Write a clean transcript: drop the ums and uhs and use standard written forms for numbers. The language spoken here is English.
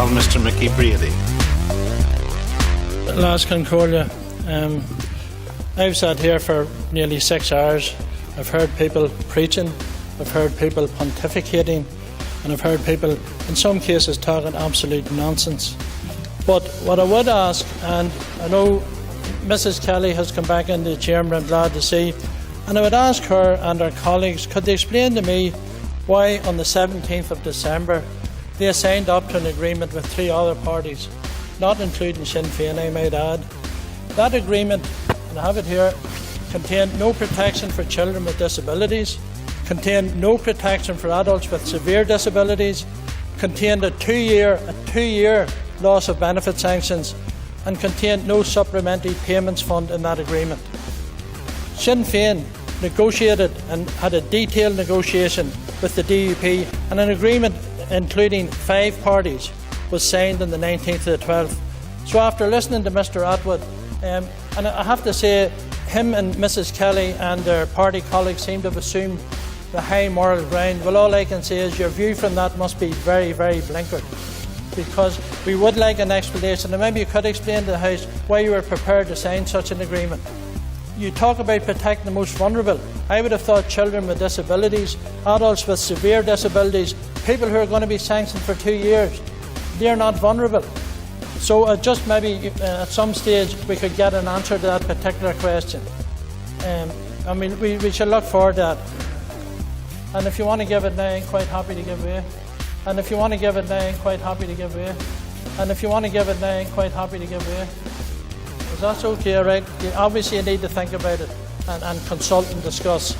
Mr. Mickey Brady. Last Concordia, I've sat here for nearly 6 hours. I've heard people preaching, I've heard people pontificating, and I've heard people, in some cases, talking absolute nonsense. But what I would ask, and I know Mrs. Kelly has come back into the chamber, I'm glad to see, and I would ask her and her colleagues, could they explain to me why on the 17th of December they signed up to an agreement with 3 other parties, not including Sinn Féin, I might add. That agreement, and I have it here, contained no protection for children with disabilities, contained no protection for adults with severe disabilities, contained a two-year loss of benefit sanctions, and contained no supplementary payments fund in that agreement. Sinn Féin negotiated and had a detailed negotiation with the DUP, and an agreement including 5 parties was signed on the 19th of the 12th. So after listening to Mr. Atwood, and I have to say, him and Mrs. Kelly and their party colleagues seem to have assumed the high moral ground. Well, all I can say is your view from that must be very, very blinkered, because we would like an explanation, and maybe you could explain to the House why you were prepared to sign such an agreement. You talk about protecting the most vulnerable. I would have thought children with disabilities, adults with severe disabilities, people who are going to be sanctioned for 2 years, they're not vulnerable. So just maybe at some stage we could get an answer to that particular question. I mean, we should look forward to that. And if you want to give it now, I'm quite happy to give way. And if you want to give it now, I'm quite happy to give way. And if you want to give it now, I'm quite happy to give way. Is that okay, right? Obviously you need to think about it and consult and discuss.